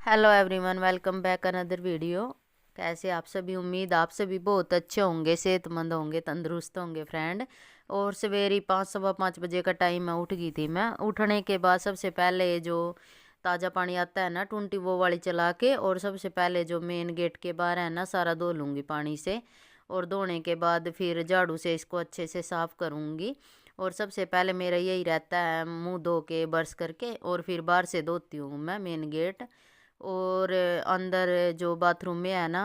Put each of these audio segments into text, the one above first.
Hello everyone, welcome back another video. कैसे आप सभी? उम्मीद आप सभी बहुत अच्छे होंगे, सेहतमंद होंगे, तंदुरुस्त होंगे फ्रेंड। और सवेरे 5 सवा 5 बजे का टाइम मैं उठ गई थी। मैं उठने के बाद सबसे पहले जो ताज़ा पानी आता है ना, टूंटी वो वाली चला के, और सबसे पहले जो मेन गेट के बाहर है ना, सारा धो लूँगी पानी से। और धोने के बाद फिर झाड़ू से इसको अच्छे से साफ़ करूँगी। और सबसे पहले मेरा यही रहता है, मुंह धो के ब्रश करके और फिर बाहर से धोती हूँ मैं मेन गेट। और अंदर जो बाथरूम में है ना,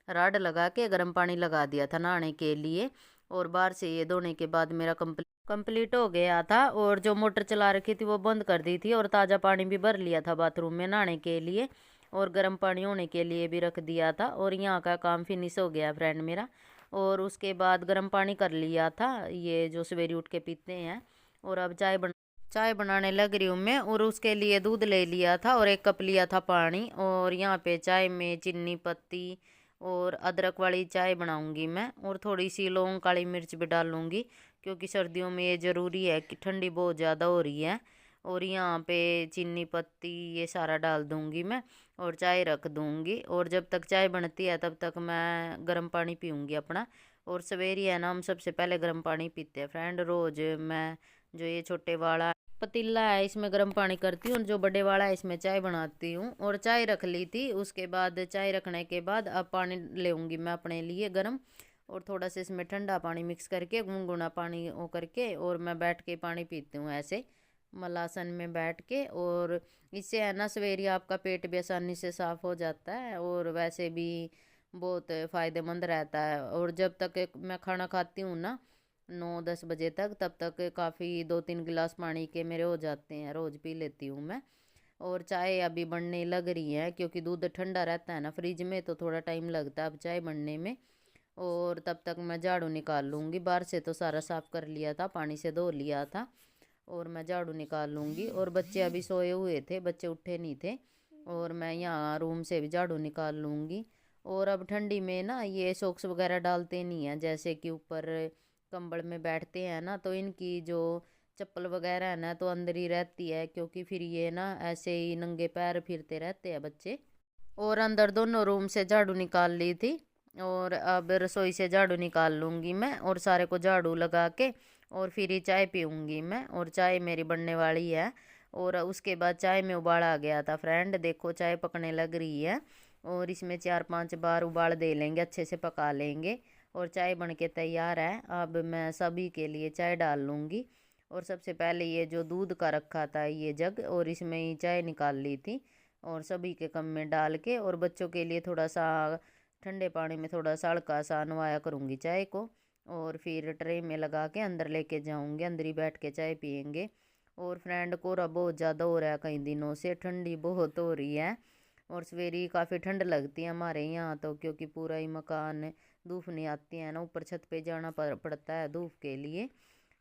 रॉड लगा के गर्म पानी लगा दिया था नहाने के लिए। और बाहर से ये धोने के बाद मेरा कंप्लीट हो गया था। और जो मोटर चला रखी थी वो बंद कर दी थी, और ताज़ा पानी भी भर लिया था बाथरूम में नहाने के लिए। और गर्म पानी होने के लिए भी रख दिया था। और यहाँ का काम फिनिश हो गया फ्रेंड मेरा। और उसके बाद गर्म पानी कर लिया था, ये जो सवेरे उठ के पीते हैं। और अब चाय बनाने लग रही हूँ मैं। और उसके लिए दूध ले लिया था और 1 कप लिया था पानी। और यहाँ पे चाय में चीनी पत्ती और अदरक वाली चाय बनाऊंगी मैं। और थोड़ी सी लौंग काली मिर्च भी डालूंगी, क्योंकि सर्दियों में ये ज़रूरी है कि ठंडी बहुत ज़्यादा हो रही है। और यहाँ पे चीनी पत्ती ये सारा डाल दूंगी मैं। और चाय रख दूंगी। और जब तक चाय बनती है तब तक मैं गर्म पानी पीऊँगी अपना। और सवेरे है ना, हम सबसे पहले गर्म पानी पीते हैं फ्रेंड रोज़। मैं जो ये छोटे वाला पतीला है इसमें गर्म पानी करती हूँ, और जो बड़े वाला है इसमें चाय बनाती हूँ। और चाय रख ली थी। उसके बाद चाय रखने के बाद अब पानी लेऊंगी मैं अपने लिए गर्म। और थोड़ा सा इसमें ठंडा पानी मिक्स करके, गुनगुना पानी वो करके, और मैं बैठ के पानी पीती हूँ ऐसे मलासन में बैठ के। और इससे है ना, सवेरे आपका पेट भी आसानी से साफ़ हो जाता है, और वैसे भी बहुत फ़ायदेमंद रहता है। और जब तक मैं खाना खाती हूँ ना, 9-10 बजे तक, तब तक काफ़ी 2-3 गिलास पानी के मेरे हो जाते हैं, रोज़ पी लेती हूँ मैं। और चाय अभी बनने लग रही है, क्योंकि दूध ठंडा रहता है ना फ्रिज में, तो थोड़ा टाइम लगता है अब चाय बनने में। और तब तक मैं झाड़ू निकाल लूँगी। बाहर से तो सारा साफ़ कर लिया था, पानी से धो लिया था। और मैं झाड़ू निकाल लूँगी। और बच्चे अभी सोए हुए थे, बच्चे उठे नहीं थे। और मैं यहाँ रूम से भी झाड़ू निकाल लूँगी। और अब ठंडी में ना ये सॉक्स वगैरह डालते नहीं हैं, जैसे कि ऊपर कंबल में बैठते हैं ना, तो इनकी जो चप्पल वगैरह है ना, तो अंदर ही रहती है, क्योंकि फिर ये ना ऐसे ही नंगे पैर फिरते रहते हैं बच्चे। और अंदर दोनों रूम से झाड़ू निकाल ली थी। और अब रसोई से झाड़ू निकाल लूँगी मैं, और सारे को झाड़ू लगा के और फिर ही चाय पीऊँगी मैं। और चाय मेरी बनने वाली है। और उसके बाद चाय में उबाल आ गया था फ्रेंड, देखो चाय पकने लग रही है। और इसमें 4-5 बार उबाल दे लेंगे, अच्छे से पका लेंगे। और चाय बन के तैयार है। अब मैं सभी के लिए चाय डाल लूँगी। और सबसे पहले ये जो दूध का रखा था ये जग, और इसमें ही चाय निकाल ली थी। और सभी के कप में डाल के, और बच्चों के लिए थोड़ा सा ठंडे पानी में थोड़ा सा हल्का सा नवाया करूँगी चाय को। और फिर ट्रे में लगा के अंदर लेके जाऊँगी, अंदर ही बैठ के चाय पियेंगे। और फ्रेंड कोहरा बहुत ज़्यादा हो रहा है कई दिनों से, ठंडी बहुत हो रही है। और सवेरे काफ़ी ठंड लगती है हमारे यहाँ तो, क्योंकि पूरा ही मकान धूप नहीं आती है ना, ऊपर छत पे जाना पड़ता है धूप के लिए।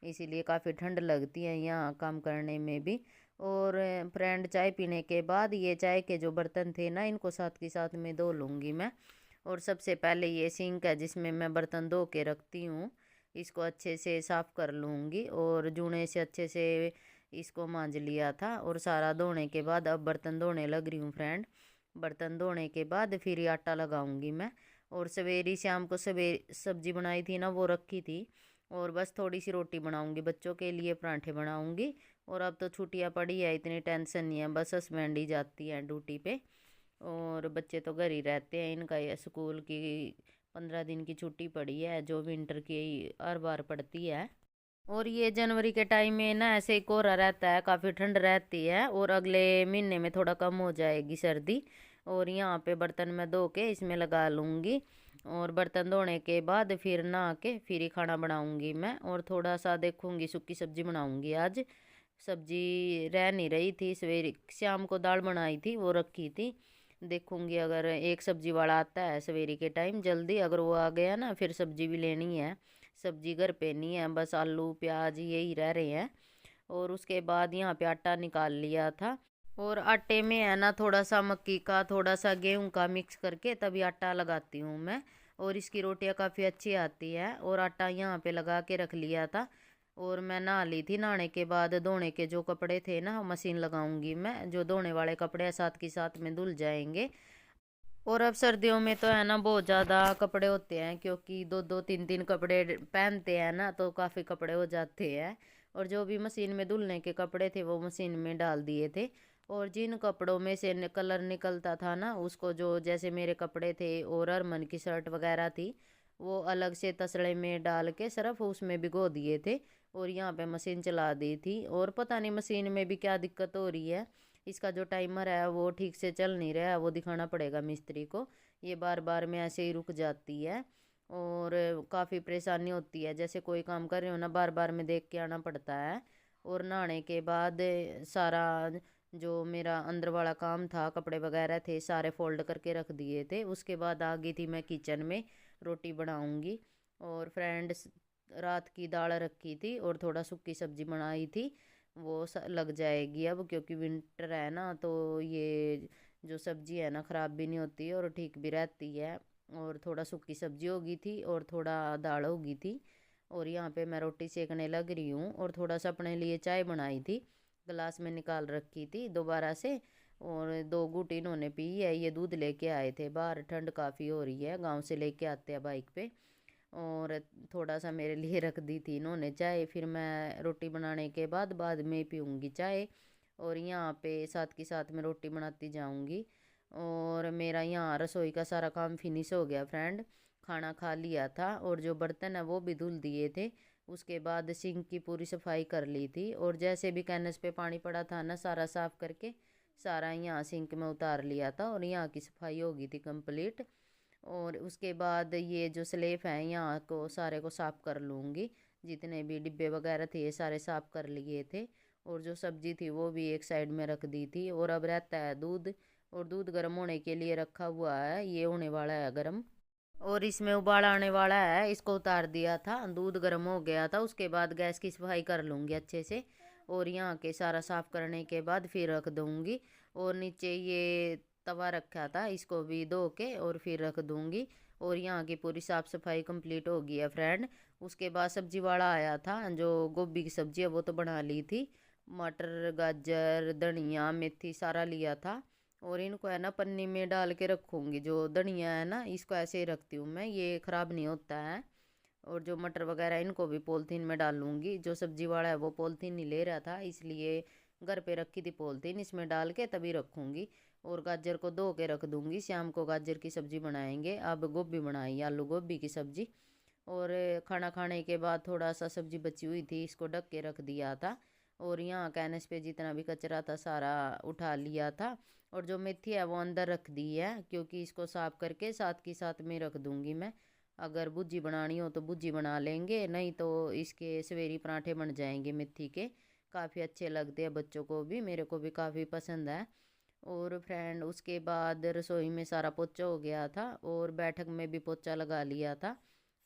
इसीलिए काफ़ी ठंड लगती है यहाँ काम करने में भी। और फ्रेंड चाय पीने के बाद ये चाय के जो बर्तन थे ना, इनको साथ के साथ में धो लूँगी मैं। और सबसे पहले ये सिंक है जिसमें मैं बर्तन धो के रखती हूँ, इसको अच्छे से साफ़ कर लूँगी। और जूने से अच्छे से इसको मांज लिया था। और सारा धोने के बाद अब बर्तन धोने लग रही हूँ फ्रेंड। बर्तन धोने के बाद फिर ये आटा लगाऊंगी मैं। और सवेरे शाम को सवेरे सब्जी बनाई थी ना, वो रखी थी। और बस थोड़ी सी रोटी बनाऊंगी, बच्चों के लिए परांठे बनाऊंगी। और अब तो छुट्टियां पड़ी है, इतनी टेंशन नहीं है, बस हस्बैंड ही जाती है ड्यूटी पे। और बच्चे तो घर ही रहते हैं, इनका ये स्कूल की 15 दिन की छुट्टी पड़ी है, जो विंटर की हर बार पड़ती है। और ये जनवरी के टाइम में ना ऐसे ही कोहरा रहता है, काफ़ी ठंड रहती है। और अगले महीने में थोड़ा कम हो जाएगी सर्दी। और यहाँ पे बर्तन मैं धो के इसमें लगा लूँगी। और बर्तन धोने के बाद फिर नहा के फिर ही खाना बनाऊँगी मैं। और थोड़ा सा देखूँगी सूखी सब्जी बनाऊँगी आज। सब्जी रह नहीं रही थी, सवेरे शाम को दाल बनाई थी वो रखी थी। देखूँगी अगर एक सब्जी वाला आता है सवेरे के टाइम जल्दी, अगर वो आ गया ना, फिर सब्जी भी लेनी है। सब्जी घर पे नहीं है, बस आलू प्याज यही रह रहे हैं। और उसके बाद यहाँ पे आटा निकाल लिया था। और आटे में है ना, थोड़ा सा मक्की का थोड़ा सा गेहूं का मिक्स करके तभी आटा लगाती हूँ मैं। और इसकी रोटियाँ काफ़ी अच्छी आती है। और आटा यहाँ पे लगा के रख लिया था। और मैं नहा ली थी। नहाने के बाद धोने के जो कपड़े थे ना मशीन लगाऊंगी मैं, जो धोने वाले कपड़े साथ के साथ में धुल जाएंगे। और अब सर्दियों में तो है ना बहुत ज़्यादा कपड़े होते हैं, क्योंकि दो दो तीन तीन कपड़े पहनते हैं ना, तो काफ़ी कपड़े हो जाते हैं। और जो भी मशीन में धुलने के कपड़े थे वो मशीन में डाल दिए थे। और जिन कपड़ों में से कलर निकलता था ना उसको, जो जैसे मेरे कपड़े थे और अरमन की शर्ट वगैरह थी, वो अलग से तसड़े में डाल के सिर्फ उसमें भिगो दिए थे। और यहाँ पे मशीन चला दी थी। और पता नहीं मशीन में भी क्या दिक्कत हो रही है, इसका जो टाइमर है वो ठीक से चल नहीं रहा है, वो दिखाना पड़ेगा मिस्त्री को। ये बार बार में ऐसे ही रुक जाती है और काफ़ी परेशानी होती है। जैसे कोई काम कर रहे हो ना, बार बार में देख के आना पड़ता है। और नहाने के बाद सारा जो मेरा अंदर वाला काम था, कपड़े वगैरह थे सारे फोल्ड करके रख दिए थे। उसके बाद आ गई थी मैं किचन में, रोटी बनाऊंगी। और फ्रेंड्स, रात की दाल रखी थी और थोड़ा सूखी सब्जी बनाई थी, वो लग जाएगी अब, क्योंकि विंटर है ना, तो ये जो सब्जी है ना ख़राब भी नहीं होती और ठीक भी रहती है। और थोड़ा सूखी सब्जी होगी थी और थोड़ा दाल होगी थी। और यहाँ पे मैं रोटी सेकने लग रही हूँ। और थोड़ा सा अपने लिए चाय बनाई थी, गिलास में निकाल रखी थी दोबारा से। और 2 घूंट इन्होंने पी है। ये दूध लेके आए थे बाहर, ठंड काफ़ी हो रही है, गांव से लेके आते हैं बाइक पे। और थोड़ा सा मेरे लिए रख दी थी इन्होंने चाय। फिर मैं रोटी बनाने के बाद में पीऊँगी चाय। और यहाँ पे साथ के साथ में रोटी बनाती जाऊँगी। और मेरा यहाँ रसोई का सारा काम फिनिश हो गया फ्रेंड। खाना खा लिया था और जो बर्तन है वो भी धुल दिए थे। उसके बाद सिंक की पूरी सफाई कर ली थी। और जैसे भी कैनस पे पानी पड़ा था ना, सारा साफ़ करके सारा यहाँ सिंक में उतार लिया था और यहाँ की सफाई हो गई थी कंप्लीट। और उसके बाद ये जो स्लेफ है यहाँ को सारे को साफ़ कर लूँगी। जितने भी डिब्बे वगैरह थे ये सारे साफ़ कर लिए थे। और जो सब्जी थी वो भी एक साइड में रख दी थी। और अब रहता है दूध, और दूध गर्म होने के लिए रखा हुआ है, ये होने वाला है गर्म। और इसमें उबाल आने वाला है, इसको उतार दिया था, दूध गर्म हो गया था। उसके बाद गैस की सफाई कर लूँगी अच्छे से। और यहाँ के सारा साफ़ करने के बाद फिर रख दूँगी। और नीचे ये तवा रखा था, इसको भी धो के और फिर रख दूँगी। और यहाँ की पूरी साफ़ सफाई कंप्लीट हो गई है फ्रेंड। उसके बाद सब्जी वाला आया था, जो गोभी की सब्ज़ी है वो तो बना ली थी। मटर, गाजर, धनिया, मेथी सारा लिया था। और इनको है ना पन्नी में डाल के रखूँगी। जो धनिया है ना इसको ऐसे ही रखती हूँ मैं, ये ख़राब नहीं होता है। और जो मटर वगैरह इनको भी पॉलीथीन में डाल लूँगी। जो सब्जी वाला है वो पॉलीथीन नहीं ले रहा था, इसलिए घर पे रखी थी पॉलीथीन, इसमें डाल के तभी रखूँगी। और गाजर को धो के रख दूँगी, शाम को गाजर की सब्ज़ी बनाएंगे। अब गोभी बनाई, आलू गोभी की सब्ज़ी। और खाना खाने के बाद थोड़ा सा सब्ज़ी बची हुई थी, इसको ढक के रख दिया था। और यहाँ कैनस पे जितना भी कचरा था सारा उठा लिया था। और जो मेथी है वो अंदर रख दी है, क्योंकि इसको साफ करके साथ की साथ में रख दूंगी मैं। अगर भुर्जी बनानी हो तो भुर्जी बना लेंगे, नहीं तो इसके सवेरी पराठे बन जाएंगे मेथी के। काफ़ी अच्छे लगते हैं बच्चों को भी, मेरे को भी काफ़ी पसंद है। और फ्रेंड उसके बाद रसोई में सारा पोछा हो गया था और बैठक में भी पोछा लगा लिया था।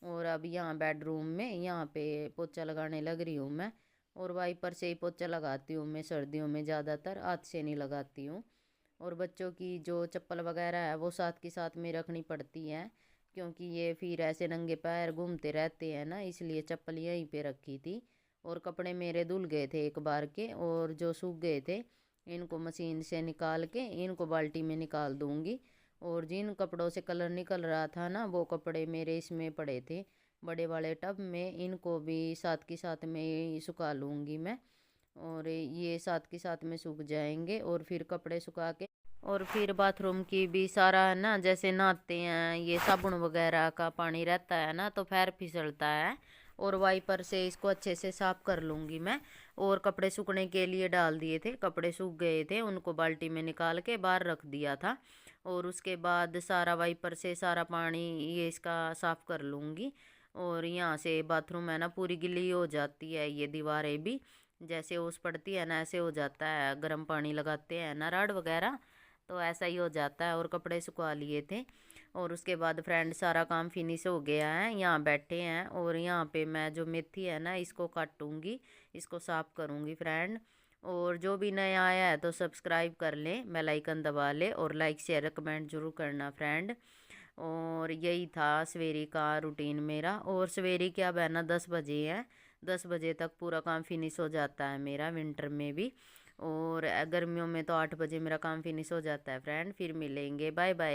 और अब यहाँ बेडरूम में यहाँ पे पोछा लगाने लग रही हूँ मैं। और वाइपर से ही पोछा लगाती हूँ मैं सर्दियों में, ज़्यादातर हाथ से नहीं लगाती हूँ। और बच्चों की जो चप्पल वगैरह है वो साथ के साथ में रखनी पड़ती है, क्योंकि ये फिर ऐसे नंगे पैर घूमते रहते हैं ना, इसलिए चप्पल यहीं पे रखी थी। और कपड़े मेरे धुल गए थे एक बार के, और जो सूख गए थे इनको मशीन से निकाल के इनको बाल्टी में निकाल दूंगी। और जिन कपड़ों से कलर निकल रहा था ना वो कपड़े मेरे इसमें पड़े थे बड़े वाले टब में, इनको भी साथ के साथ में ही सुखा लूँगी मैं। और ये साथ के साथ में सूख जाएंगे। और फिर कपड़े सुखा के, और फिर बाथरूम की भी सारा है ना, जैसे नहाते हैं ये साबुन वगैरह का पानी रहता है ना तो पैर फिसलता है। और वाइपर से इसको अच्छे से साफ कर लूँगी मैं। और कपड़े सूखने के लिए डाल दिए थे, कपड़े सूख गए थे, उनको बाल्टी में निकाल के बाहर रख दिया था। और उसके बाद सारा वाइपर से सारा पानी ये इसका साफ कर लूँगी। और यहाँ से बाथरूम है ना पूरी गिल्ली हो जाती है, ये दीवारें भी जैसे ओस पड़ती है ना ऐसे हो जाता है, गर्म पानी लगाते हैं ना राड वगैरह, तो ऐसा ही हो जाता है। और कपड़े सुखा लिए थे। और उसके बाद फ्रेंड सारा काम फिनिश हो गया है, यहाँ बैठे हैं। और यहाँ पे मैं जो मेथी है ना इसको काटूंगी, इसको साफ करूँगी फ्रेंड। और जो भी नया आया है तो सब्सक्राइब कर लें, बेल आइकन दबा लें और लाइक शेयर कमेंट जरूर करना फ्रेंड। और यही था सवेरे का रूटीन मेरा। और सवेरे क्या बहना 10 बजे है, 10 बजे तक पूरा काम फिनिश हो जाता है मेरा, विंटर में भी। और गर्मियों में तो 8 बजे मेरा काम फिनिश हो जाता है फ्रेंड। फिर मिलेंगे, बाय बाय।